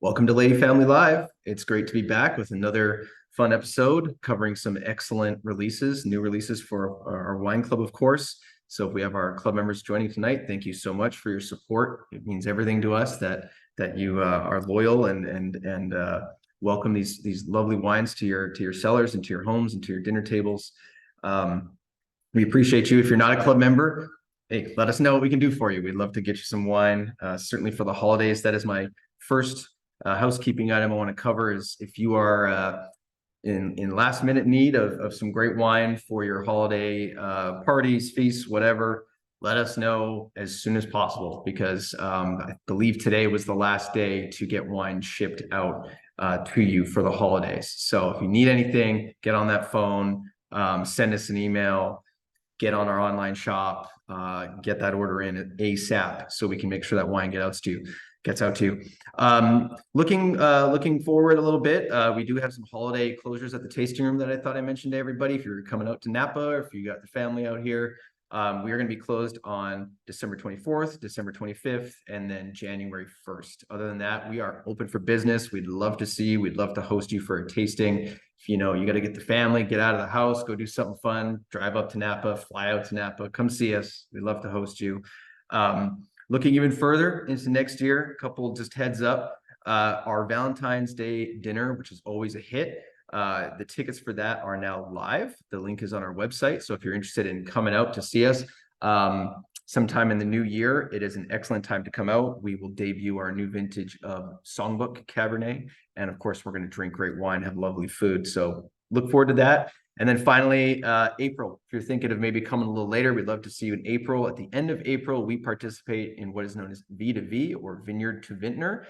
Welcome to Lady Family Live. It's great to be back with another fun episode covering some excellent releases, new releases for our wine club, of course. So if we have our club members joining tonight, thank you so much for your support. It means everything to us that you are loyal and welcome these lovely wines to your cellars and to your homes and to your dinner tables. We appreciate you. If you're not a club member, hey, let us know what we can do for you. We'd love to get you some wine, certainly for the holidays. That is my first housekeeping item I want to cover is if you are in last minute need of some great wine for your holiday parties, feasts, whatever, let us know as soon as possible because I believe today was the last day to get wine shipped out to you for the holidays. So if you need anything, get on that phone, send us an email, get on our online shop, get that order in ASAP so we can make sure that wine gets out to you. Looking forward a little bit, we do have some holiday closures at the tasting room that I thought I mentioned to everybody. If you're coming out to Napa, or if you got the family out here, we are going to be closed on December 24th, December 25th, and then January 1st. Other than that, we are open for business. We'd love to see you. We'd love to host you for a tasting. If you know, you got to get the family, get out of the house, go do something fun, drive up to Napa, fly out to Napa, come see us. We'd love to host you. Looking even further into next year, a couple just heads up, our Valentine's Day dinner, which is always a hit. The tickets for that are now live. The link is on our website. So if you're interested in coming out to see us sometime in the new year, it is an excellent time to come out. We will debut our new vintage of Songbook Cabernet. And of course, we're going to drink great wine, have lovely food. So look forward to that. And then finally, April, if you're thinking of maybe coming a little later, we'd love to see you in April. At the end of April, we participate in what is known as V2V or Vineyard to Vintner.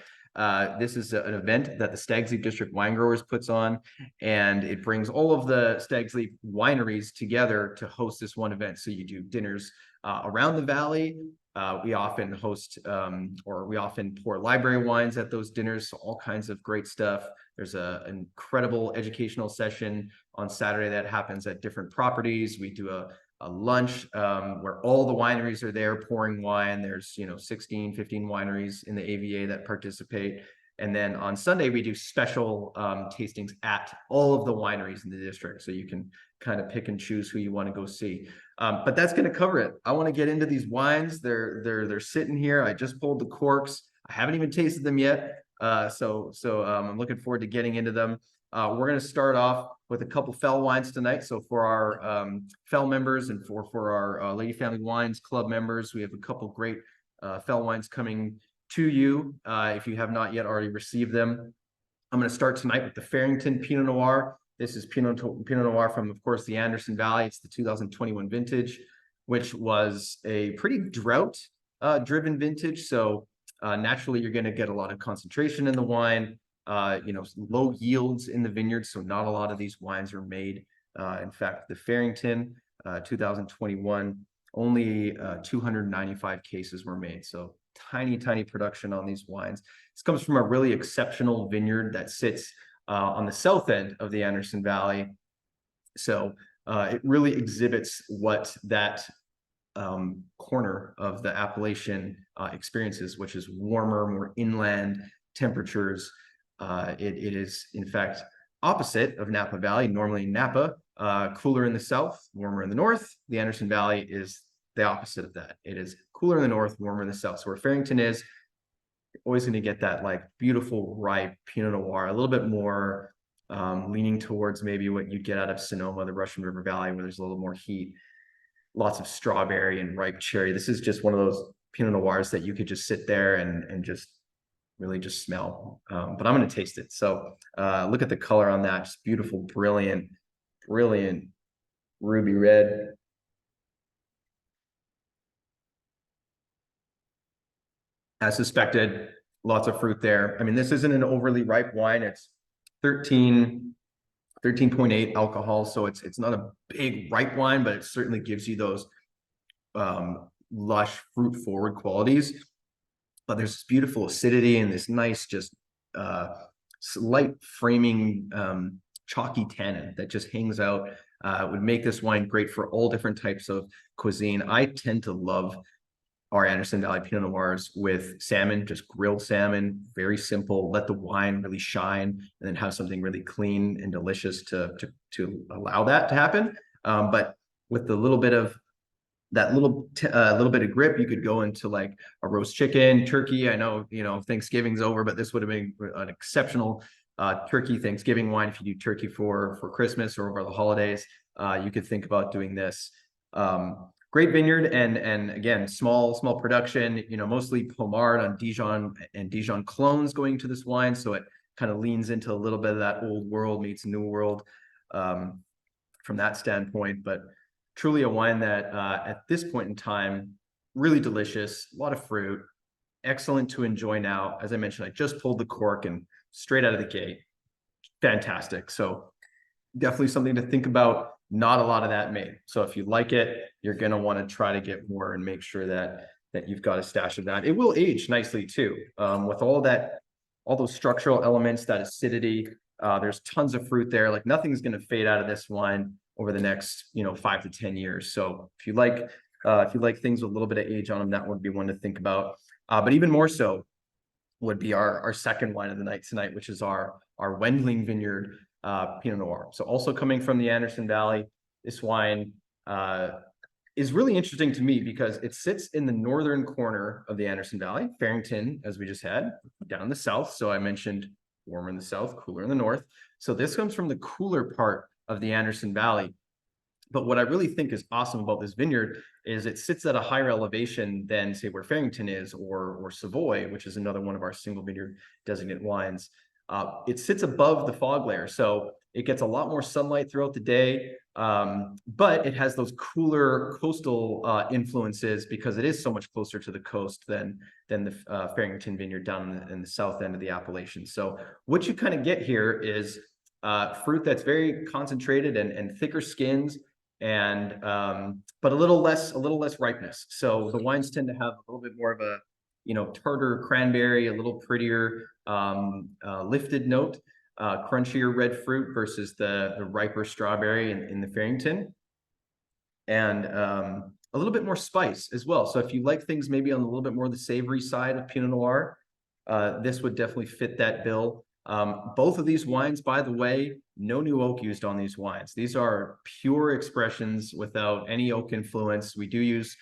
This is an event that the Stags Leap District Wine Growers puts on, and it brings all of the Stags Leap wineries together to host this one event. So you do dinners around the valley. We often host or we often pour library wines at those dinners, so all kinds of great stuff. There's an incredible educational session on Saturday that happens at different properties. We do a lunch where all the wineries are there pouring wine. There's 16, 15 wineries in the AVA that participate. And then on Sunday, we do special tastings at all of the wineries in the district. So you can kind of pick and choose who you want to go see. But that's going to cover it. I want to get into these wines. They're sitting here. I just pulled the corks. I haven't even tasted them yet. So I'm looking forward to getting into them. We're going to start off with a couple Fell wines tonight. So for our Fell members and for our Lady Family Wines Club members, we have a couple great Fell wines coming to you if you have not yet already received them. I'm going to start tonight with the Ferrington Pinot Noir. This is Pinot Noir from, of course, the Anderson Valley. It's the 2021 vintage, which was a pretty drought-driven vintage. So naturally, you're going to get a lot of concentration in the wine, low yields in the vineyard. So not a lot of these wines are made. In fact, the Ferrington 2021, only 295 cases were made. So tiny production on these wines. This comes from a really exceptional vineyard that sits on the south end of the Anderson Valley. So it really exhibits what that corner of the Appalachian experiences, which is warmer, more inland temperatures. It is, in fact, opposite of Napa Valley. Normally Napa, cooler in the south, warmer in the north. The Anderson Valley is the opposite of that. It is cooler in the north, warmer in the south. So where Ferrington is, you're always going to get that like beautiful, ripe Pinot Noir, a little bit more leaning towards maybe what you'd get out of Sonoma, the Russian River Valley, where there's a little more heat, lots of strawberry and ripe cherry. This is just one of those Pinot Noirs that you could just sit there and just really just smell. But I'm going to taste it. So look at the color on that. Just beautiful, brilliant ruby red. As suspected, lots of fruit there. I mean, this isn't an overly ripe wine. It's 13.8 alcohol. So it's not a big ripe wine, but it certainly gives you those lush fruit forward qualities. But there's this beautiful acidity and this nice, just slight framing chalky tannin that just hangs out. Would make this wine great for all different types of cuisine. I tend to love our Anderson Valley Pinot Noirs with salmon, just grilled salmon, very simple. Let the wine really shine, and then have something really clean and delicious to allow that to happen. But with the little bit of that little bit of grip, you could go into like a roast chicken, turkey. I know, Thanksgiving's over, but this would have been an exceptional turkey Thanksgiving wine. If you do turkey for Christmas or over the holidays, you could think about doing this. Great vineyard, and again, small production, mostly Pommard on Dijon and Dijon clones going to this wine. So it kind of leans into a little bit of that old world meets new world from that standpoint. But truly a wine that at this point in time, really delicious, a lot of fruit, excellent to enjoy now. As I mentioned, I just pulled the cork and straight out of the gate, fantastic. So definitely something to think about. Not a lot of that made. So if you like it, you're going to want to try to get more and make sure that you've got a stash of that. It will age nicely too. With all those structural elements, that acidity, there's tons of fruit there. Like nothing's going to fade out of this wine over the next 5 to 10 years. So if you like things with a little bit of age on them, that would be one to think about. But even more so would be our second wine of the night tonight, which is our Wendling Vineyard Pinot Noir. So also coming from the Anderson Valley, this wine is really interesting to me because it sits in the northern corner of the Anderson Valley, Ferrington, as we just had, down in the south. So I mentioned warmer in the south, cooler in the north. So this comes from the cooler part of the Anderson Valley. But what I really think is awesome about this vineyard is it sits at a higher elevation than, say, where Ferrington is, or Savoy, which is another one of our single vineyard designated wines. It sits above the fog layer, so it gets a lot more sunlight throughout the day, but it has those cooler coastal influences because it is so much closer to the coast than the Ferrington vineyard down in the south end of the Appalachians. So what you kind of get here is fruit that's very concentrated and thicker skins, and but a little less ripeness. So the wines tend to have a little bit more of a tartar cranberry, a little prettier lifted note, crunchier red fruit versus the riper strawberry in the Ferrington, and a little bit more spice as well. So if you like things maybe on a little bit more the savory side of Pinot Noir, this would definitely fit that bill. Both of these wines, by the way, no new oak used on these wines. These are pure expressions without any oak influence. We do use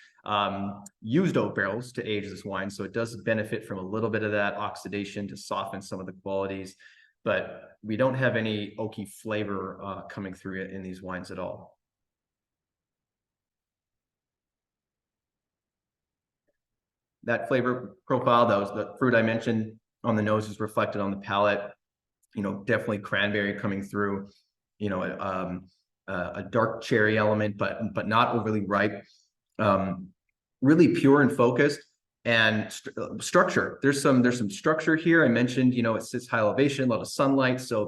used oak barrels to age this wine, so it does benefit from a little bit of that oxidation to soften some of the qualities, but we don't have any oaky flavor coming through in these wines at all. That flavor profile, that was the fruit I mentioned on the nose, is reflected on the palate. Definitely cranberry coming through. A dark cherry element, but not overly ripe. Really pure and focused, and structure. There's some structure here. I mentioned, it sits high elevation, a lot of sunlight, so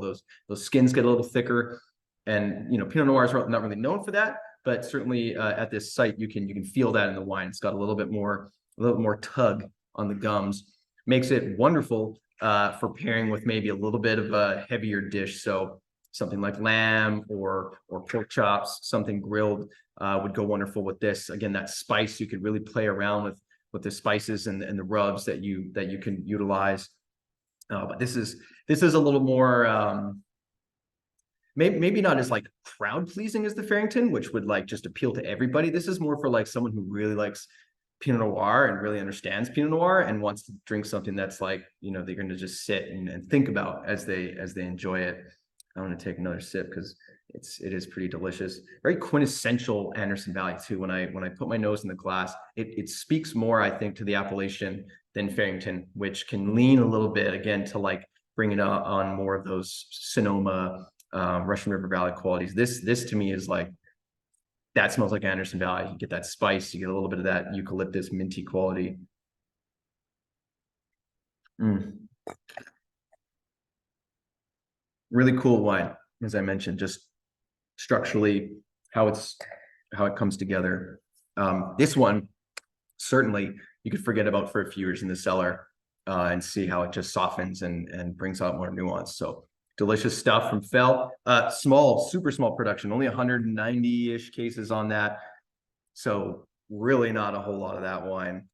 those skins get a little thicker. And Pinot Noir is not really known for that, but certainly at this site you can feel that in the wine. It's got a little more tug on the gums. Makes it wonderful for pairing with maybe a little bit of a heavier dish. So something like lamb or pork chops, something grilled would go wonderful with this. Again, that spice, you could really play around with the spices and the rubs that you can utilize. But this is a little more maybe not as like crowd pleasing as the Ferrington, which would like just appeal to everybody. This is more for like someone who really likes Pinot Noir and really understands Pinot Noir and wants to drink something that's like, they're going to just sit and think about as they enjoy it. I'm going to take another sip because it is pretty delicious. Very quintessential Anderson Valley too. When I put my nose in the glass, it speaks more, I think, to the appellation than Ferrington, which can lean a little bit again to like bring it on more of those Sonoma, Russian River Valley qualities. This to me is like, that smells like Anderson Valley. You get that spice, you get a little bit of that eucalyptus minty quality. Really cool wine, as I mentioned, just structurally how it comes together. This one, certainly you could forget about for a few years in the cellar and see how it just softens and brings out more nuance. So delicious stuff from Fell. Super small production, only 190-ish cases on that. So really not a whole lot of that wine.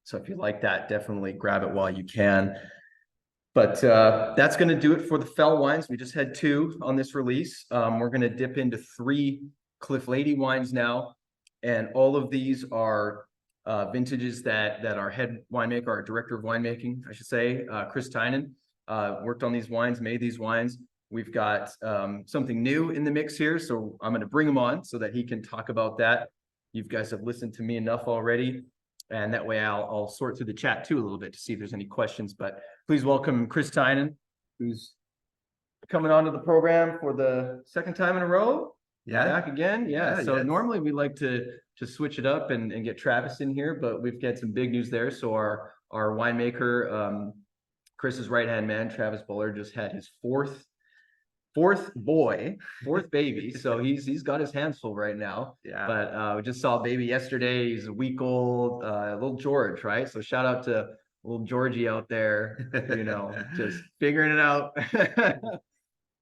So if you like that, definitely grab it while you can. But that's going to do it for the Fell wines. We just had 2 on this release. We're going to dip into 3 Cliff Lede wines now. And all of these are vintages that our head winemaker, our director of winemaking, I should say, Chris Tynan, worked on these wines, made these wines. We've got something new in the mix here, so I'm going to bring him on so that he can talk about that. You guys have listened to me enough already, and that way I'll sort through the chat too a little bit to see if there's any questions. But please welcome Chris Tynan, who's coming onto the program for the 2nd time in a row. Yeah, back again. So yes. normally we like to switch it up and get Travis in here, but we've got some big news there. So our winemaker, Chris's right-hand man, Travis Buller, just had his fourth baby. So he's got his hands full right now. Yeah. But we just saw a baby yesterday. He's a week old, little George, right? So shout out to little Georgie out there, just figuring it out.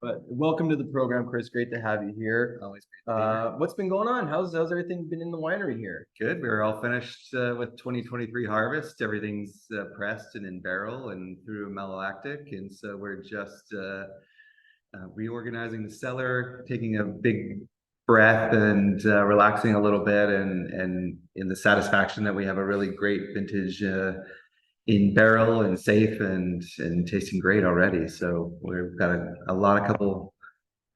But welcome to the program, Chris. Great to have you here. Always great to be here. What's been going on? How's everything been in the winery here? Good. We were all finished with 2023 harvest. Everything's pressed and in barrel and through malolactic, and so we're just reorganizing the cellar, taking a big breath and relaxing a little bit, and in the satisfaction that we have a really great vintage in barrel and safe and tasting great already. So we've got a couple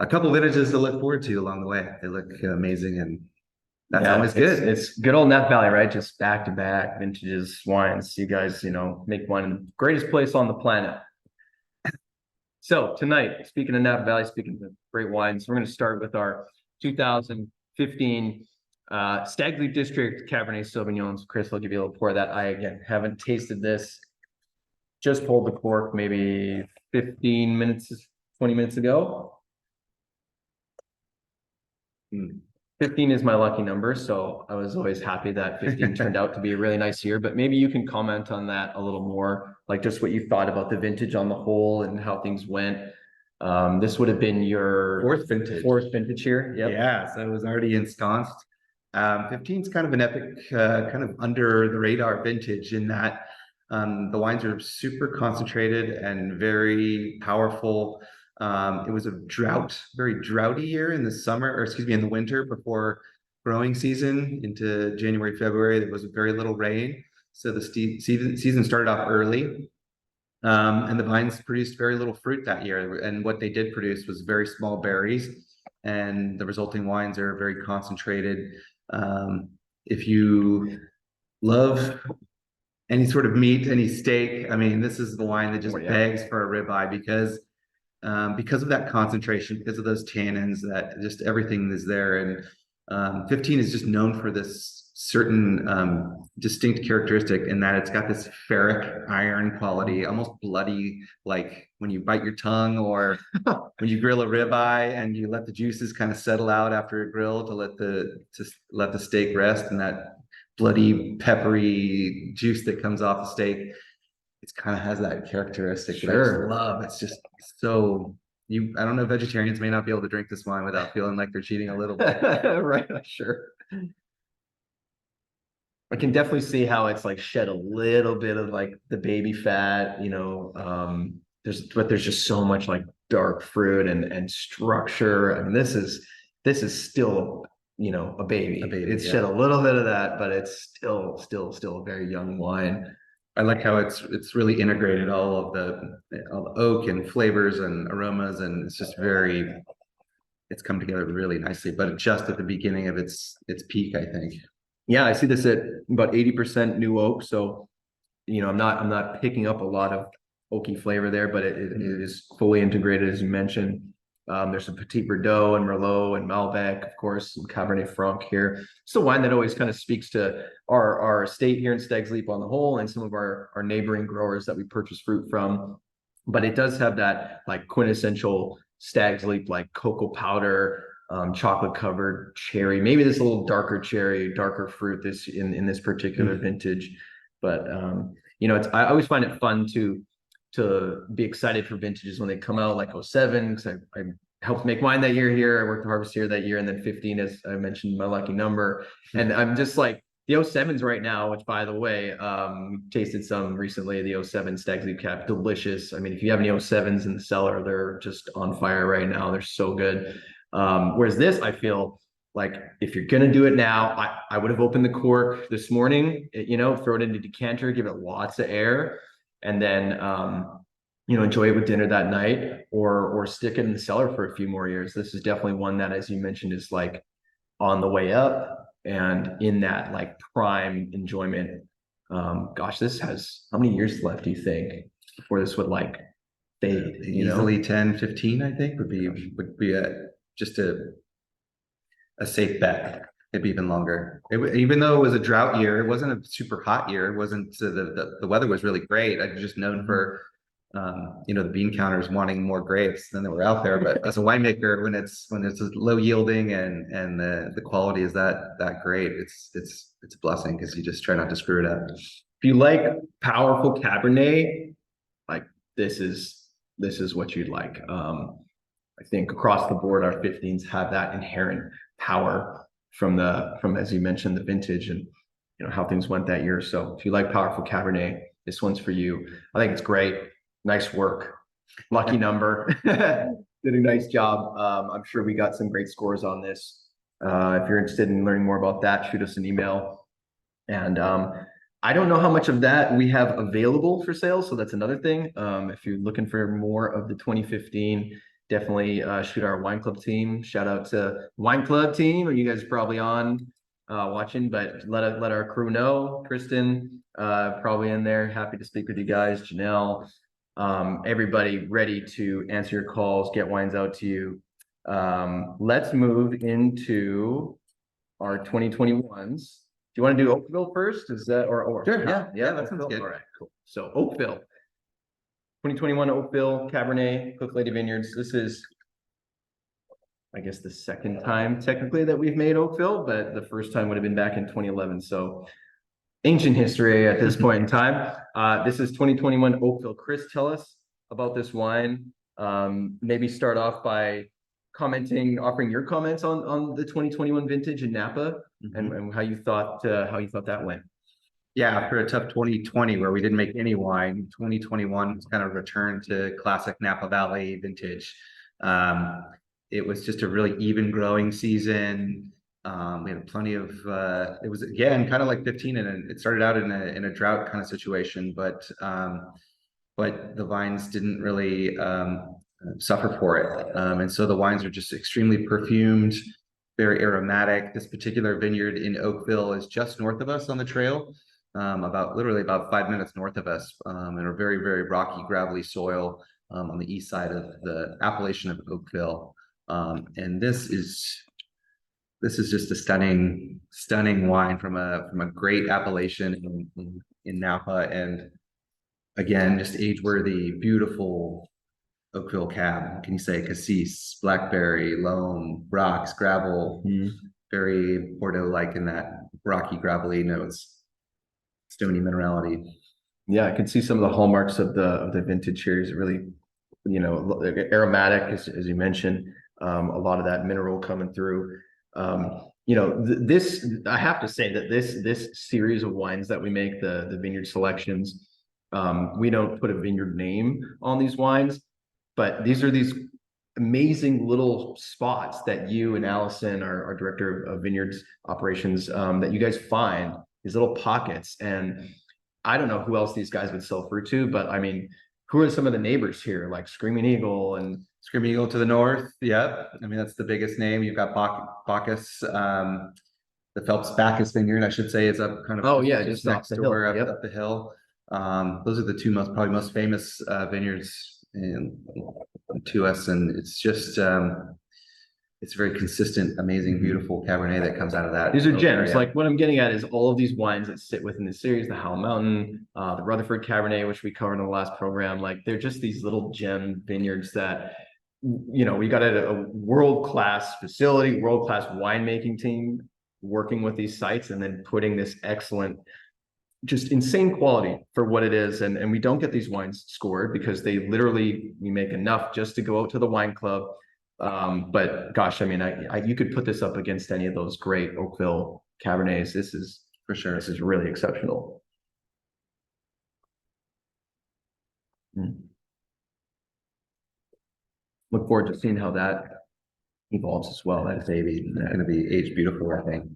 vintages to look forward to along the way. They look amazing, and that's always good. It's good old Napa Valley, right? Just back to back vintages, wines. You guys, make wine in the greatest place on the planet. So tonight, speaking of Napa Valley, speaking of great wines, we're going to start with our 2015 Stag Leap District Cabernet Sauvignons. Chris, I'll give you a little pour of that. I, again, haven't tasted this. Just pulled the cork maybe 15 minutes, 20 minutes ago. 15 is my lucky number, so I was always happy that 15 turned out to be a really nice year. But maybe you can comment on that a little more, like just what you thought about the vintage on the whole and how things went. This would have been your fourth vintage here. Yep. Yeah, so it was already ensconced. 15 is kind of an epic, kind of under the radar vintage in that the wines are super concentrated and very powerful. It was a very droughty year in the summer, or excuse me, in the winter before growing season into January, February. There was very little rain, so the season started off early, and the vines produced very little fruit that year. And what they did produce was very small berries, and the resulting wines are very concentrated. If you love any sort of meat, any steak, I mean, this is the wine that just begs for a ribeye because of that concentration, because of those tannins, that just everything is there. And 15 is just known for this certain distinct characteristic in that it's got this ferric iron quality, almost bloody, like when you bite your tongue or when you grill a ribeye and you let the juices kind of settle out after a grill to let the steak rest, and that bloody peppery juice that comes off the steak, it kind of has that characteristic that I just love. It's just so I don't know, vegetarians may not be able to drink this wine without feeling like they're cheating a little bit. Right, sure. I can definitely see how it's like shed a little bit of like the baby fat, there's just so much like dark fruit and structure. I mean, this is still, a baby. It's shed a little bit of that, but it's still a very young wine. I like how it's really integrated all of the oak and flavors and aromas, and it's just it's come together really nicely, but just at the beginning of its peak, I think. Yeah, I see this at about 80% new oak. So, I'm not picking up a lot of oaky flavor there, but it is fully integrated, as you mentioned. There's some Petit Verdot and Merlot and Malbec, of course, some Cabernet Franc here. It's a wine that always kind of speaks to our estate here in Stag's Leap on the whole, and some of our neighboring growers that we purchase fruit from. But it does have that like quintessential Stag's Leap, like cocoa powder, chocolate covered cherry, maybe this little darker cherry, darker fruit in this particular vintage. But I always find it fun to be excited for vintages when they come out, like 07, because I helped make wine that year here. I worked the harvest here that year, and then 15, as I mentioned, my lucky number. And I'm just like The 07s right now, which by the way, tasted some recently, the 07 Stag Leap Cab, delicious. I mean, if you have any 07s in the cellar, they're just on fire right now. They're so good. Whereas this, I feel like if you're gonna do it now, I would have opened the cork this morning, throw it into decanter, give it lots of air, and then enjoy it with dinner that night, or stick it in the cellar for a few more years. This is definitely one that, as you mentioned, is like on the way up and in that like prime enjoyment. Gosh, this has how many years left, do you think, before this would like fade? Easily 10, 15, I think would be just a safe bet. It'd be even longer. Even though it was a drought year, it wasn't a super hot year. It wasn't the weather was really great. I'm just known for the bean counters wanting more grapes than they were out there. But as a winemaker, when it's low yielding and the quality is that great, it's a blessing, because you just try not to screw it up. If you like powerful Cabernet, like this is what you'd like. I think across the board, our 15s have that inherent power from as you mentioned, the vintage and how things went that year. So if you like powerful Cabernet, this one's for you. I think it's great. Nice work. Lucky number. Did a nice job. I'm sure we got some great scores on this. If you're interested in learning more about that, shoot us an email. And I don't know how much of that we have available for sale. So that's another thing. If you're looking for more of the 2015, definitely shoot our wine club team. Shout out to wine club team. You guys are probably on watching, but let our crew know. Kristen, probably in there. Happy to speak with you guys. Janelle, everybody ready to answer your calls, get wines out to you. Let's move into our 2021s. Do you want to do Oakville first? Is that or Sure, yeah, that sounds good. All right, cool. So Oakville, 2021 Oakville Cabernet, Cook Lede Vineyards. This is, I guess, the second time technically that we've made Oakville, but the first time would have been back in 2011. So ancient history at this point in time. This is 2021 Oakville. Chris, tell us about this wine. Maybe start off by offering your comments on the 2021 vintage in Napa, and how you thought that went. Yeah, after a tough 2020 where we didn't make any wine, 2021 was kind of return to classic Napa Valley vintage. It was just a really even growing season. We had plenty of it was again kind of like 15, and it started out in a drought kind of situation, but the vines didn't really suffer for it, and so the wines are just extremely perfumed, very aromatic. This particular vineyard in Oakville is just north of us on the trail, literally about 5 minutes north of us, in a very, very rocky, gravelly soil on the east side of the appellation of Oakville. And this is just a stunning wine from a great appellation in Napa, and again, just age-worthy, beautiful Oakville cab. Can you say cassis, blackberry, loam, rocks, gravel, very Bordeaux-like in that rocky, gravelly notes, stony minerality. Yeah, I can see some of the hallmarks of the vintage here. Is really, aromatic, as you mentioned. A lot of that mineral coming through. This, I have to say that this series of wines that we make, the vineyard selections, we don't put a vineyard name on these wines, but these are these amazing little spots that you and Allison, our director of vineyards operations, that you guys find, these little pockets. And I don't know who else these guys would sell fruit to, but I mean, who are some of the neighbors here, like Screaming Eagle to the north? Yeah, I mean, that's the biggest name. You've got Bacchus, the Phelps Bacchus Vineyard, I should say, is up kind of just next door, up the hill. Those are the two probably most famous vineyards to us, and it's just it's very consistent, amazing, beautiful Cabernet that comes out of that. These are gems. Like what I'm getting at is all of these wines that sit within the series, the Howell Mountain, the Rutherford Cabernet, which we covered in the last program. Like they're just these little gem vineyards that, we got at a world-class facility, world-class winemaking team working with these sites, and then putting this excellent, just insane quality for what it is. And we don't get these wines scored because we make enough just to go out to the wine club. But gosh, I mean, you could put this up against any of those great Oakville Cabernets. This is For sure. This is really exceptional. Look forward to seeing how that evolves as well. That baby, It's going to be aged beautiful, I think.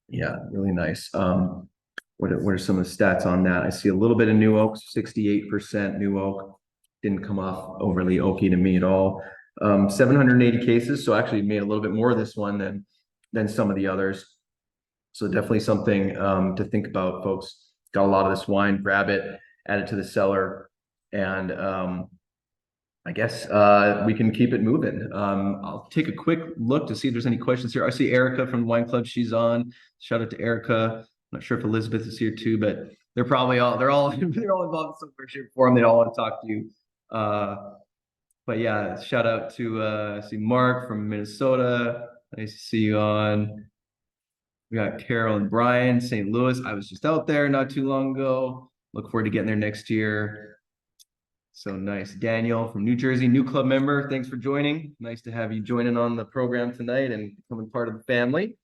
Yeah, really nice. What are some of the stats on that? I see a little bit of new oak, 68% new oak. Didn't come off overly oaky to me at all. 780 cases, so actually made a little bit more of this one than some of the others. So definitely something to think about, folks. Got a lot of this wine, grab it, add it to the cellar, and I guess we can keep it moving. I'll take a quick look to see if there's any questions here. I see Erica from the Wine Club. She's on. Shout out to Erica. I'm not sure if Elizabeth is here too, but they're all they're all involved in some sort forum. They all want to talk to you. But yeah, shout out to I see Mark from Minnesota. Nice to see you on. We got Carol and Brian, St. Louis. I was just out there not too long ago. Look forward to getting there next year. So nice. Daniel from New Jersey, new club member. Thanks for joining. Nice to have you joining on the program tonight and becoming part of the family.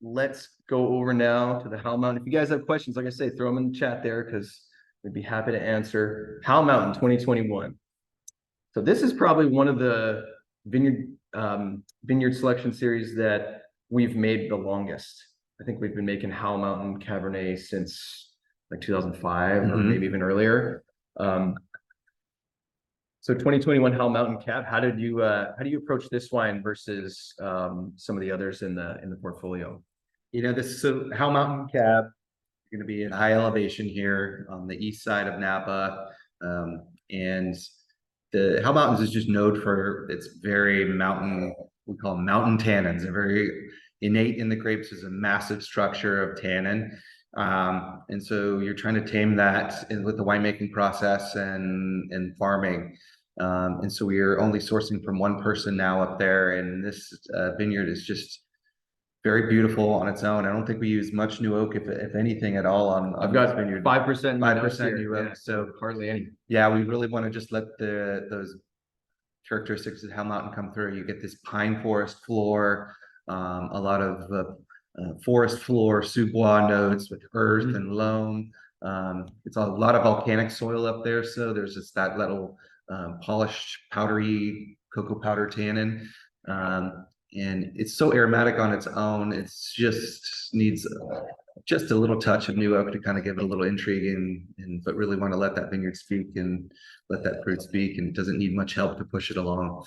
Let's go over now to the Howell Mountain. If you guys have questions, like I say, throw them in the chat there because we'd be happy to answer. Howell Mountain 2021. So this is probably one of the vineyard selection series that we've made the longest. I think we've been making Howell Mountain Cabernet since like 2005 or maybe even earlier. So 2021 Howell Mountain Cab, how do you approach this wine versus some of the others in the portfolio? You know, this Howell Mountain Cab going to be at high elevation here on the east side of Napa, and the Howell Mountains is just known for its very mountain. We call them mountain tannins. They're very innate in the grapes. Is a massive structure of tannin. And so you're trying to tame that with the winemaking process and farming. And so we are only sourcing from one person now up there, and this vineyard is just very beautiful on its own. I don't think we use much new oak, if anything at all, on I've got vineyard. 5% new oak, yeah, so hardly any. Yeah, we really want to just let those characteristics of Howell Mountain come through. You get this pine forest floor, a lot of forest floor sous-bois notes with earth and loam. It's a lot of volcanic soil up there, so there's just that little polished, powdery cocoa powder tannin. And it's so aromatic on its own. It's just needs just a little touch of new oak to kind of give it a little intrigue but really want to let that vineyard speak and let that fruit speak, and it doesn't need much help to push it along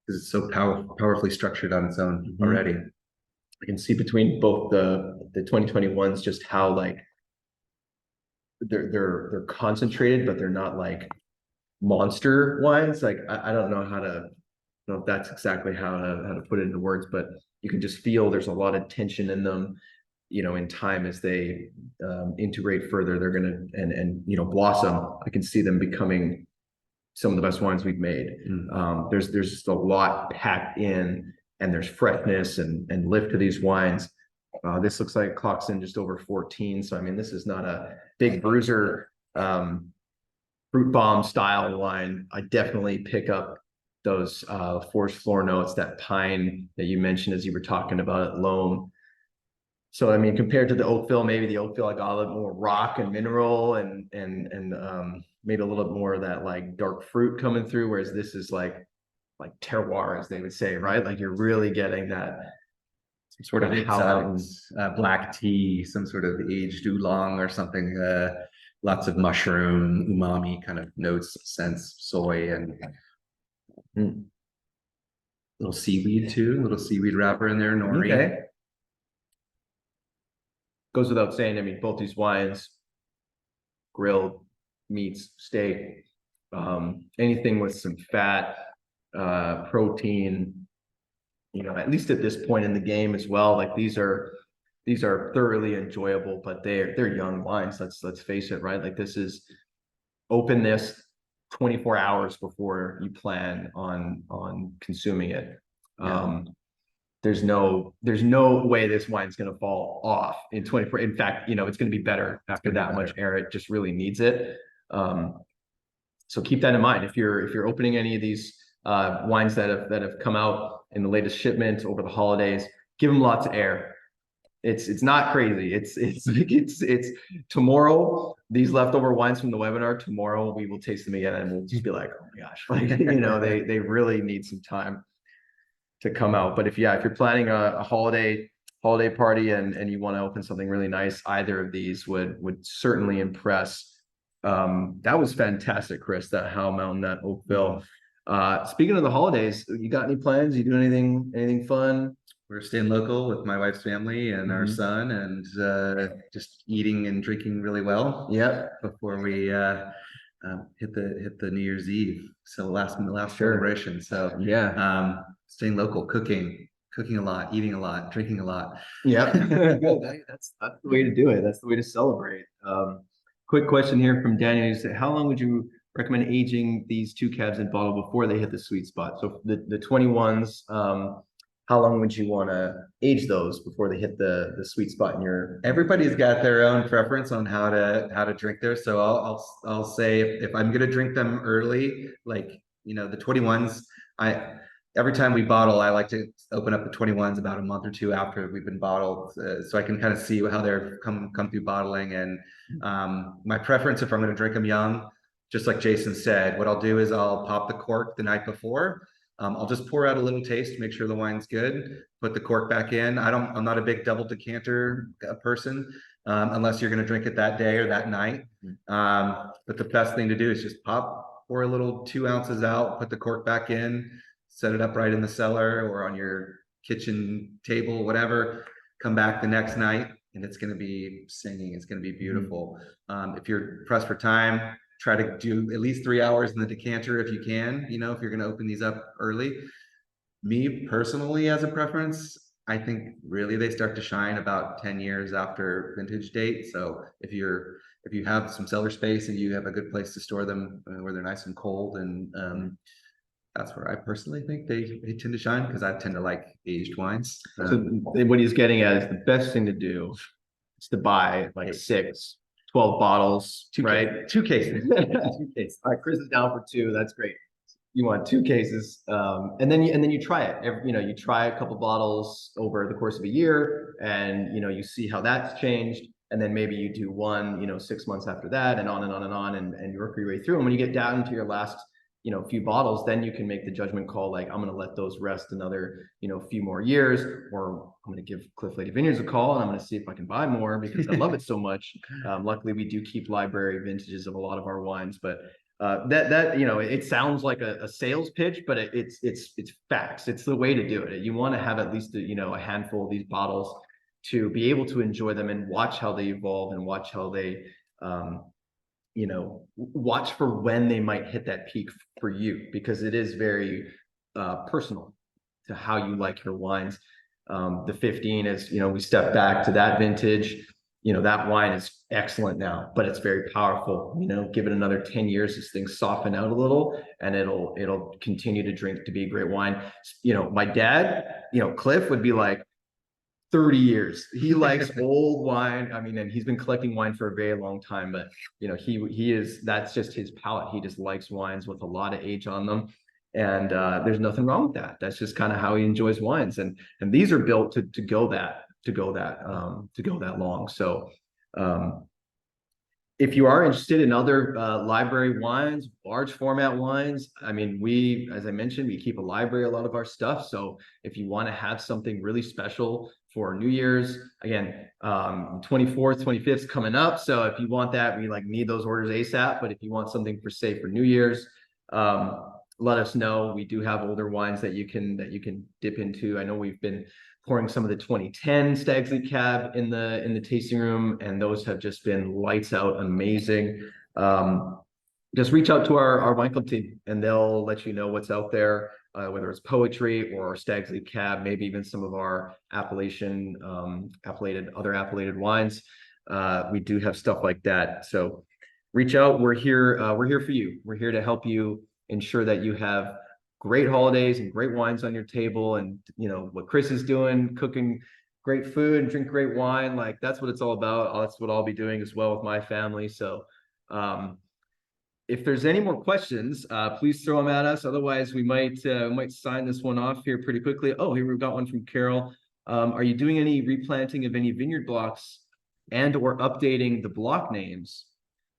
because it's so powerfully structured on its own already. I can see between both the 2021s just how like they're concentrated, but they're not like monster wines. Like I don't know if that's exactly how to put it into words, but you can just feel there's a lot of tension in them. You know, in time as they integrate further, they're gonna and blossom. I can see them becoming some of the best wines we've made. There's just a lot packed in, and there's freshness and lift to these wines. This looks like it clocks in just over 14. So I mean, this is not a big bruiser fruit bomb style wine. I definitely pick up those forest floor notes, that pine that you mentioned as you were talking about it, loam. So I mean, compared to the Oakville, maybe the Oakville I got a little more rock and mineral and maybe a little bit more of that like dark fruit coming through, whereas this is like terroir, as they would say, right? Like you're really getting that sort of black tea, some sort of aged oolong or something. Lots of mushroom, umami kind of notes, scents, soy, and little seaweed too. Little seaweed wrapper in there, nori. Okay. Goes without saying, I mean, both these wines, grilled meats, steak, anything with some fat, protein, at least at this point in the game as well. Like these are thoroughly enjoyable, but they're young wines. Let's face it, right? Like this is open this 24 hours before you plan on consuming it. Yeah. There's no way this wine's going to fall off in 24. In fact, it's going to be better after that much air. It just really needs it. So keep that in mind. If you're opening any of these wines that have come out in the latest shipment over the holidays, give them lots of air. It's not crazy. It's tomorrow. These leftover wines from the webinar, tomorrow we will taste them again and we'll just be like, oh my gosh, like they really need some time to come out. But if you're planning a holiday party and you want to open something really nice, either of these would certainly impress. That was fantastic, Chris, that Howell Mountain, that Oakville. Speaking of the holidays, you got any plans? You do anything fun? We're staying local with my wife's family and our son, and just eating and drinking really well. Yeah, before we hit the New Year's Eve, so the last celebration. So yeah, staying local, cooking a lot, eating a lot, drinking a lot. yeah. That's the way to do it. That's the way to celebrate. Quick question here from Daniel. You said, how long would you recommend aging these two cabs in bottle before they hit the sweet spot? So the 21s, how long would you want to age those before they hit the sweet spot in your? Everybody's got their own preference on how to drink theirs. So I'll say if I'm gonna drink them early, like the 21s, every time we bottle, I like to open up the 21s about a month or two after we've been bottled, so I can kind of see how they're come through bottling. And my preference, if I'm going to drink them young, just like Jason said, what I'll do is I'll pop the cork the night before. I'll just pour out a little taste, make sure the wine's good, put the cork back in. I'm not a big double decanter person, unless you're going to drink it that day or that night. But the best thing to do is just pour a little 2 ounces out, put the cork back in, set it up right in the cellar or on your kitchen table, whatever, come back the next night and it's going to be singing. It's going to be beautiful. If you're pressed for time, try to do at least 3 hours in the decanter if you can, if you're going to open these up early. Me personally, as a preference, I think really they start to shine about 10 years after vintage date. So if you have some cellar space and you have a good place to store them where they're nice and cold, and that's where I personally think they tend to shine, because I tend to like aged wines. So what he's getting at is the best thing to do is to buy like 12 bottles, right? 2 cases. 2 cases. All right, Chris is down for 2. That's great. You want 2 cases, and then you try it. You try a couple bottles over the course of a year, and you see how that's changed. And then maybe you do one, 6 months after that, and on and on and on, and you work your way through. And when you get down to your last few bottles, then you can make the judgment call, like, I'm going to let those rest another few more years, or I'm going to give Cliff Lede Vineyards a call and I'm going to see if I can buy more because I love it so much. Luckily we do keep library vintages of a lot of our wines, but it sounds like a sales pitch, but it's facts. It's the way to do it. You want to have at least a handful of these bottles to be able to enjoy them and watch how they evolve and watch how they watch for when they might hit that peak for you, because it is very personal to how you like your wines. The 15 is, we step back to that vintage, that wine is excellent now, but it's very powerful. Give it another 10 years, this thing soften out a little and it'll continue to drink to be a great wine. My dad, Cliff, would be like, 30 years. He likes old wine. I mean, and he's been collecting wine for a very long time, but that's just his palate. He just likes wines with a lot of age on them. And there's nothing wrong with that. That's just kind of how he enjoys wines. And these are built to go that long. So if you are interested in other library wines, large format wines, I mean, as I mentioned, we keep a library, a lot of our stuff. So if you want to have something really special for New Year's, again, 24th, 25th coming up. So if you want that, we need those orders ASAP. But if you want something for New Year's, let us know. We do have older wines that you can dip into. I know we've been pouring some of the 2010 Stag's Leap Cab in the tasting room, and those have just been lights out, amazing. Just reach out to our wine club team and they'll let you know what's out there, whether it's poetry or Stag's Leap Cab, maybe even some of our appellated wines. We do have stuff like that. So reach out. We're here for you. We're here to help you ensure that you have great holidays and great wines on your table. And what Chris is doing, cooking great food and drink great wine, that's what it's all about. That's what I'll be doing as well with my family. So if there's any more questions, please throw them at us. Otherwise, we might sign this one off here pretty quickly. Oh, here we've got one from Carol. Are you doing any replanting of any vineyard blocks and or updating the block names?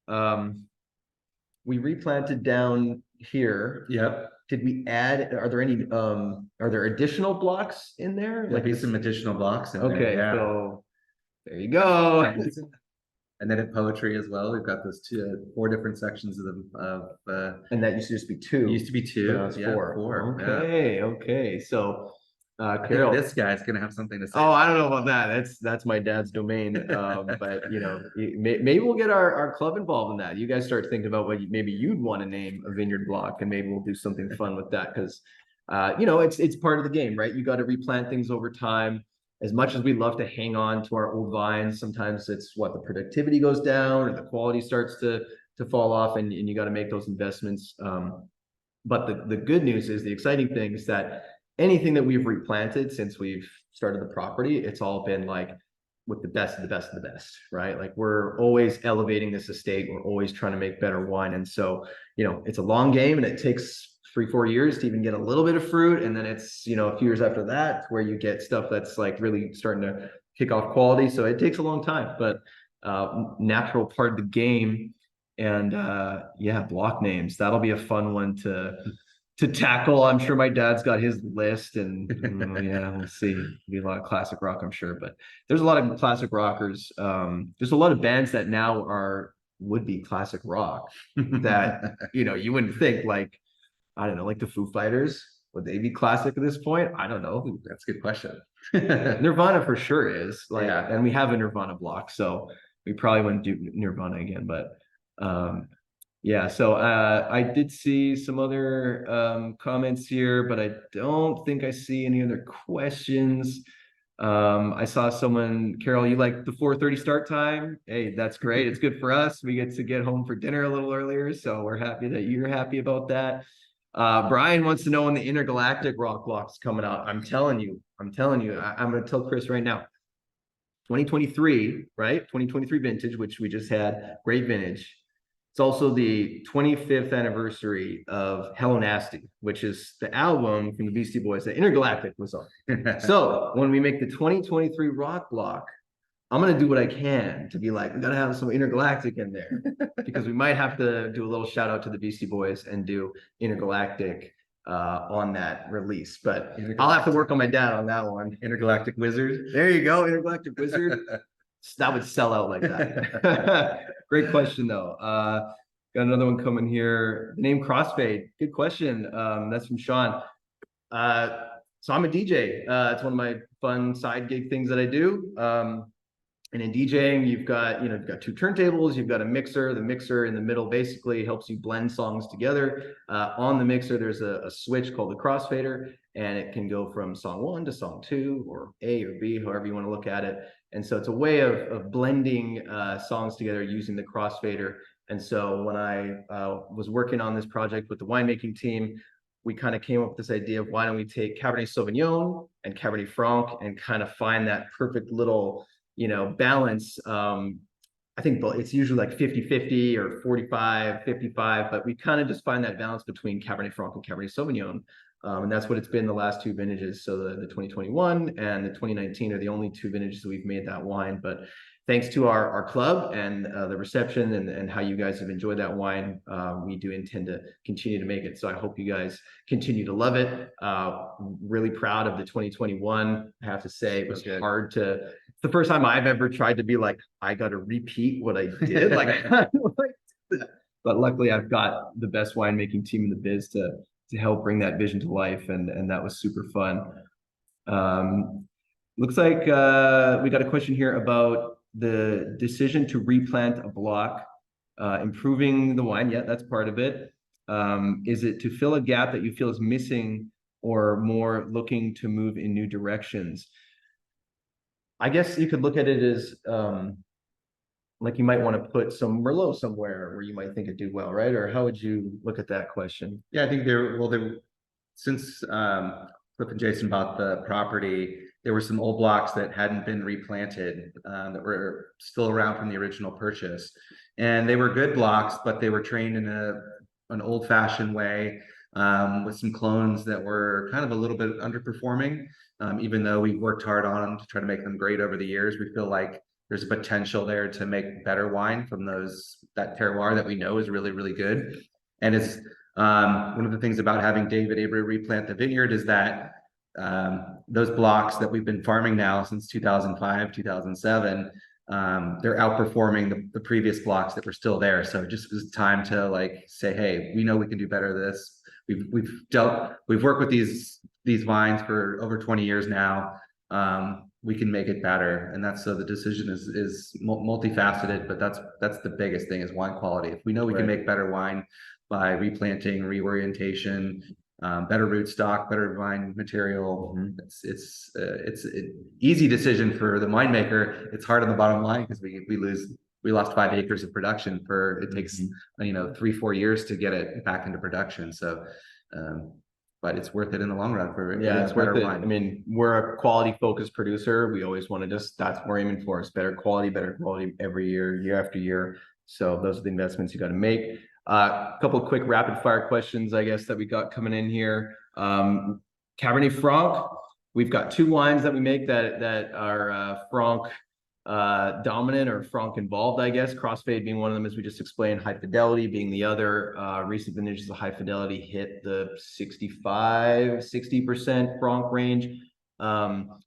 We replanted down here. Yep. Did we add, are there additional blocks in there? There'll be some additional blocks in there. Okay, Yeah. so there you go. And then in poetry as well, we've got those 4 different sections And that used to just be 2. Used to be 2. Now it's 4. 4. Okay, okay. So Carol, this guy's gonna have something to say. Oh, I don't know about that. That's my dad's domain. But maybe we'll get our club involved in that. You guys start thinking about what maybe you'd want to name a vineyard block, and maybe we'll do something fun with that because it's part of the game, right? You got to replant things over time. As much as we love to hang on to our old vines, sometimes it's the productivity goes down or the quality starts to fall off, and you got to make those investments. But the good news is, the exciting thing is that anything that we've replanted since we've started the property, it's all been like with the best of the best of the best, right? Like we're always elevating this estate. We're always trying to make better wine. And so, it's a long game, and it takes 3-4 years to even get a little bit of fruit. And then it's, a few years after that where you get stuff that's like really starting to kick off quality. So it takes a long time, but natural part of the game. And block names, that'll be a fun one to tackle. I'm sure my dad's got his list, and we'll see. There'll be a lot of classic rock, I'm sure, but there's a lot of classic rockers. There's a lot of bands that now would be classic rock that you wouldn't think, like, I don't know, like the Foo Fighters. Would they be classic at this point? I don't know. Ooh, that's a good question. Nirvana for sure is, Yeah. And we have a Nirvana block, so we probably wouldn't do Nirvana again, but so I did see some other comments here, but I don't think I see any other questions. I saw someone, Carol, you like the 4:30 start time? Hey, that's great. It's good for us. We get to get home for dinner a little earlier, so we're happy that you're happy about that. Brian wants to know when the intergalactic rock block's coming out. I'm telling you, I'm going to tell Chris right now. 2023, right? 2023 vintage, which we just had. Great vintage. It's also the 25th anniversary of Hello Nasty, which is the album from the Beastie Boys that Intergalactic was on. So when we make the 2023 rock block, I'm going to do what I can to be like, we got to have some Intergalactic in there, because we might have to do a little shout out to the Beastie Boys and do Intergalactic on that release. But I'll have to work on my dad on that one. Intergalactic Wizard. There you go, Intergalactic Wizard. That would sell out like that. Great question though. Got another one coming here. The name Crossfade. Good question. That's from Sean. So I'm a DJ. It's one of my fun side gig things that I do. And in DJing, you've got 2 turntables, you've got a mixer. The mixer in the middle basically helps you blend songs together. On the mixer, there's a switch called the crossfader, and it can go from song 1 to song 2, or A or B, however you want to look at it. And so it's a way of blending songs together using the crossfader. And so when I was working on this project with the winemaking team, we kind of came up with this idea of, why don't we take Cabernet Sauvignon and Cabernet Franc and kind of find that perfect little balance. I think it's usually like 50-50 or 45-55, but we kind of just find that balance between Cabernet Franc and Cabernet Sauvignon. And that's what it's been the last 2 vintages. So the 2021 and the 2019 are the only 2 vintages that we've made that wine. But thanks to our club and the reception and how you guys have enjoyed that wine, we do intend to continue to make it. So I hope you guys continue to love it. Really proud of the 2021. I have to say, it was hard to, it's the first time I've ever tried to be like, I got to repeat what I did. But luckily I've got the best winemaking team in the biz to help bring that vision to life. And that was super fun. Looks like we got a question here about the decision to replant a block, improving the wine. Yeah, that's part of it. Is it to fill a gap that you feel is missing, or more looking to move in new directions? I guess you could look at it as like you might want to put some Merlot somewhere where you might think it'd do well, right? Or how would you look at that question? Yeah, I think since Cliff and Jason bought the property, there were some old blocks that hadn't been replanted that were still around from the original purchase. And they were good blocks, but they were trained in an old-fashioned way. with some clones that were kind of a little bit underperforming. Even though we worked hard on them to try to make them great over the years, we feel like there's a potential there to make better wine from that terroir that we know is really, really good. And it's one of the things about having David Avery replant the vineyard is that those blocks that we've been farming now since 2005, 2007, they're outperforming the previous blocks that were still there. So it just was time to like say, hey, we know we can do better than this. We've worked with these vines for over 20 years now. We can make it better, and that's so the decision is multifaceted, but that's the biggest thing is wine quality. If we know we can make better wine by replanting, reorientation, better rootstock, better vine material, it's an easy decision for the winemaker. It's hard on the bottom line because we lost 5 acres of production it takes 3-4 years to get it back into production. So but it's worth it in the long run it's worth it. wine. I mean, we're a quality focused producer. We always want to that's what we're aiming for, is better quality every year after year. So those are the investments you got to make. A couple of quick rapid fire questions, I guess, that we got coming in here. Cabernet Franc. We've got 2 wines that we make that are Franc dominant or Franc involved, I guess. Crossfade being one of them, as we just explained. High Fidelity being the other. Recent vintages of High Fidelity hit the 60% Franc range.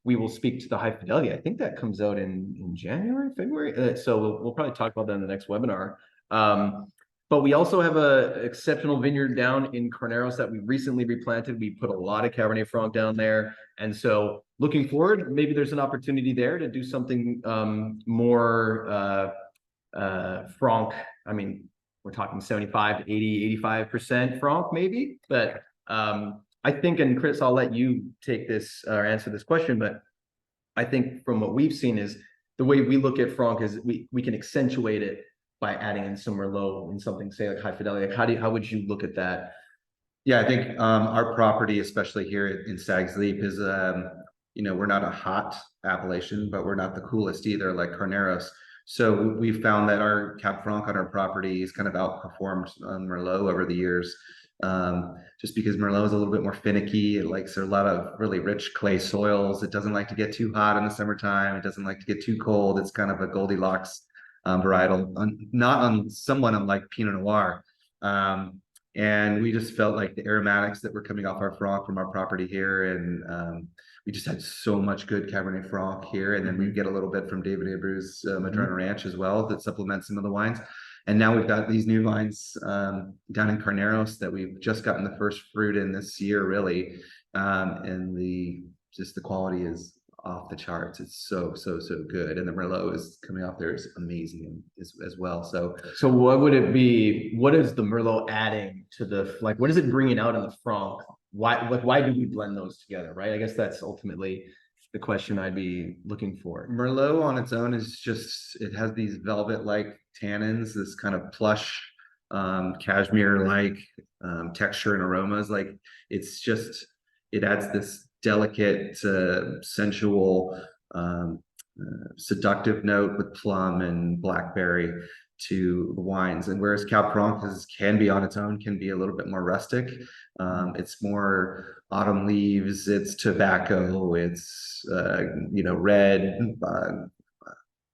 We will speak to the High Fidelity. I think that comes out in January, February. So we'll probably talk about that in the next webinar. But we also have an exceptional vineyard down in Carneros that we recently replanted. We put a lot of Cabernet Franc down there. And so looking forward, maybe there's an opportunity there to do something more Franc. I mean, we're talking 75 to 80, 85% Franc maybe. But I think, and Chris, I'll let you take this or answer this question, but I think from what we've seen is the way we look at Franc is we can accentuate it by adding in some Merlot and something, say, like High Fidelity. Like how would you look at that? Yeah, I think our property, especially here in Stag's Leap, is we're not a hot appellation, but we're not the coolest either, like Carneros. So we've found that our Cab Franc on our property has kind of outperformed Merlot over the years, just because Merlot is a little bit more finicky. It likes a lot of really rich clay soils. It doesn't like to get too hot in the summertime. It doesn't like to get too cold. It's kind of a Goldilocks varietal, somewhat unlike Pinot Noir. And we just felt like the aromatics that were coming off our Franc from our property here, and we just had so much good Cabernet Franc here, and then we get a little bit from David Abreu's Madrona Ranch as well that supplements some of the wines. And now we've got these new vines down in Carneros that we've just gotten the first fruit in this year, really, and the quality is off the charts. It's so good, and the Merlot is coming off there is amazing as well. So what would it be? What is the Merlot adding to the, like, what is it bringing out in the Franc? Why do we blend those together, right? I guess that's ultimately the question I'd be looking for. Merlot on its own is just, it has these velvet-like tannins, this kind of plush cashmere-like texture and aromas. Like it adds this delicate, sensual, seductive note with plum and blackberry to the wines. And whereas Cab Franc can be on its own, can be a little bit more rustic. It's more autumn leaves, it's tobacco, it's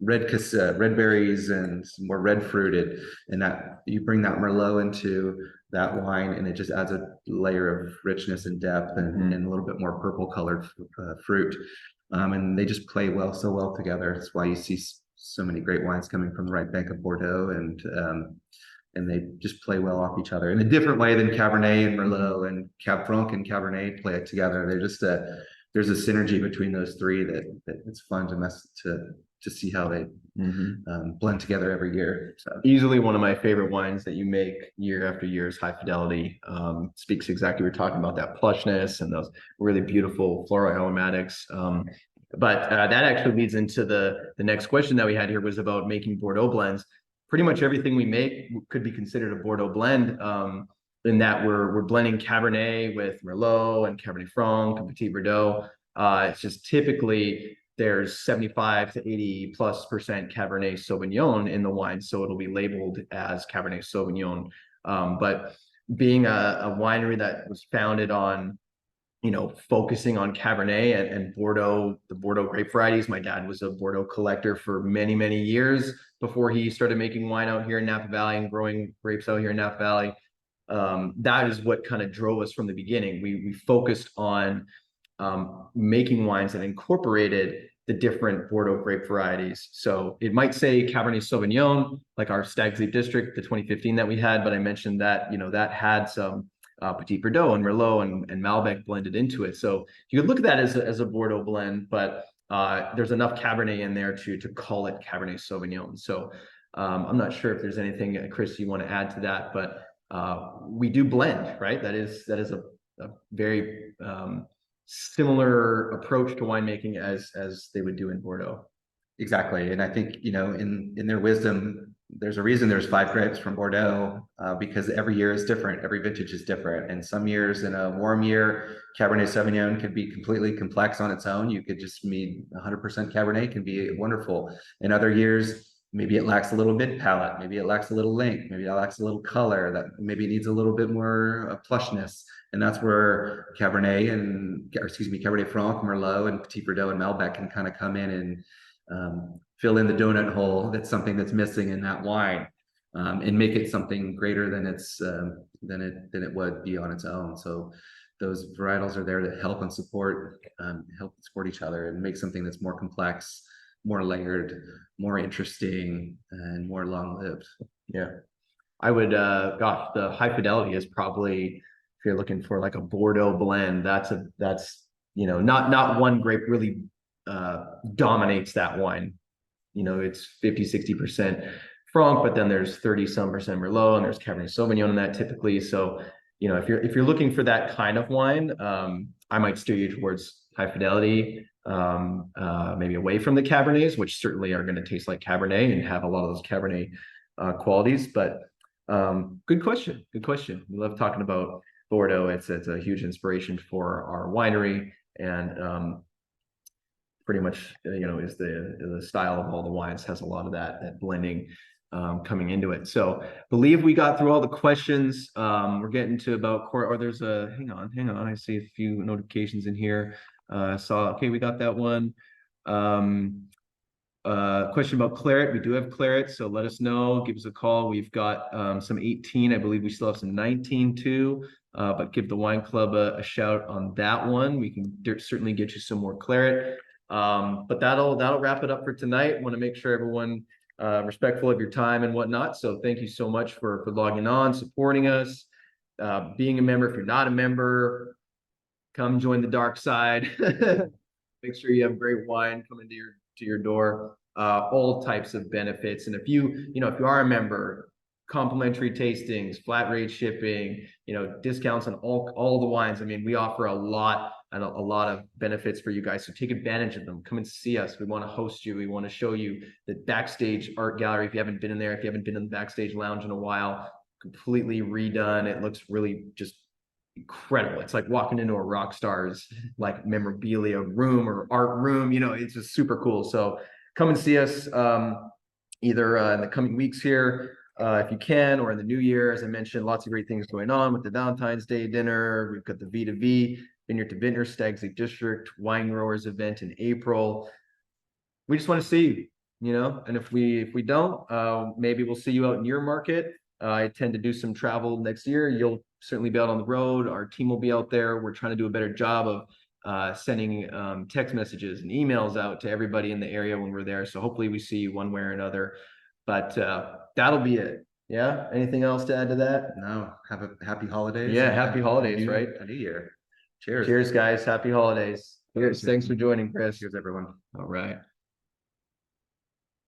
red berries and more red fruited, and that you bring that Merlot into that wine and it just adds a layer of richness and depth and a little bit more purple colored fruit, and they just play so well together. That's why you see so many great wines coming from the right bank of Bordeaux, and they just play well off each other in a different way than Cabernet and Merlot and Cab Franc and Cabernet play it together. They're just there's a synergy between those three that it's fun to see how they blend together every year. So easily one of my favorite wines that you make year after year is High Fidelity. Speaks exactly what we're talking about, that plushness and those really beautiful floral aromatics. But that actually leads into the next question that we had here, was about making Bordeaux blends. Pretty much everything we make could be considered a Bordeaux blend, in that we're blending Cabernet with Merlot and Cabernet Franc and Petit Verdot. It's just typically there's 75 to 80+% Cabernet Sauvignon in the wine, so it'll be labeled as Cabernet Sauvignon. But being a winery that was founded on, focusing on Cabernet and Bordeaux, the Bordeaux grape varieties. My dad was a Bordeaux collector for many, many years before he started making wine out here in Napa Valley and growing grapes out here in Napa Valley. That is what kind of drove us from the beginning. We focused on making wines that incorporated the different Bordeaux grape varieties. So it might say Cabernet Sauvignon, like our Stag's Leap District, the 2015 that we had, but I mentioned that, that had some Petit Verdot and Merlot and Malbec blended into it. So you could look at that as a Bordeaux blend, but there's enough Cabernet in there to call it Cabernet Sauvignon. So I'm not sure if there's anything, Chris, you want to add to that, but we do blend, right? That is a very similar approach to winemaking as they would do in Bordeaux. Exactly. And I think, in their wisdom, there's a reason there's 5 grapes from Bordeaux, because every year is different. Every vintage is different. And some years, in a warm year, Cabernet Sauvignon could be completely complex on its own. You could just need 100% Cabernet, can be wonderful. In other years, maybe it lacks a little mid palate. Maybe it lacks a little length. Maybe it lacks a little color. That maybe it needs a little bit more plushness. And that's where Cabernet Franc, Merlot, and Petit Verdot and Malbec can kind of come in and fill in the donut hole. That's something that's missing in that wine, and make it something greater than it would be on its own. So those varietals are there to help support each other and make something that's more complex, more layered, more interesting, and more long-lived. Yeah, I would. The High Fidelity is probably, if you're looking for like a Bordeaux blend, that's not one grape really dominates that wine. It's 50-60% Franc, but then there's 30-some% Merlot, and there's Cabernet Sauvignon in that typically. So if you're looking for that kind of wine, I might steer you towards High Fidelity, maybe away from the Cabernets, which certainly are going to taste like Cabernet and have a lot of those Cabernet qualities. But good question. We love talking about Bordeaux. It's a huge inspiration for our winery, and pretty much is the style of all the wines, has a lot of that blending coming into it. So believe we got through all the questions. We're getting to about there's a hang on, I see a few notifications in here. Okay, we got that one. Question about claret. We do have claret, so let us know, give us a call. We've got some 18. I believe we still have some 19 too, but give the wine club a shout on that one. We can certainly get you some more claret. But that'll wrap it up for tonight. Want to make sure everyone respectful of your time and whatnot. So thank you so much for logging on, supporting us, being a member. If you're not a member, come join the dark side. Make sure you have great wine coming to your door. All types of benefits. And if you are a member, complimentary tastings, flat rate shipping, discounts on all the wines. I mean, we offer a lot of benefits for you guys. So take advantage of them. Come and see us. We want to host you. We want to show you the backstage art gallery. If you haven't been in there, if you haven't been in the backstage lounge in a while, completely redone. It looks really just incredible. It's like walking into a rock star's like memorabilia room or art room. It's just super cool. So come and see us either in the coming weeks here, if you can, or in the new year. As I mentioned, lots of great things going on with the Valentine's Day dinner. We've got the V2V, Vineyard to Vintner, Stag's Leap District, Wine Growers event in April. We just want to see you, and if we don't, maybe we'll see you out in your market. I tend to do some travel next year. You'll certainly be out on the road. Our team will be out there. We're trying to do a better job of sending text messages and emails out to everybody in the area when we're there. So hopefully we see you one way or another. But that'll be it. Yeah. Anything else to add to that? No. Have a happy holidays. Yeah. Happy holidays, right? A new year. Cheers. Cheers, guys. Happy holidays. Cheers. Thanks for joining, Chris. Cheers, everyone. All right.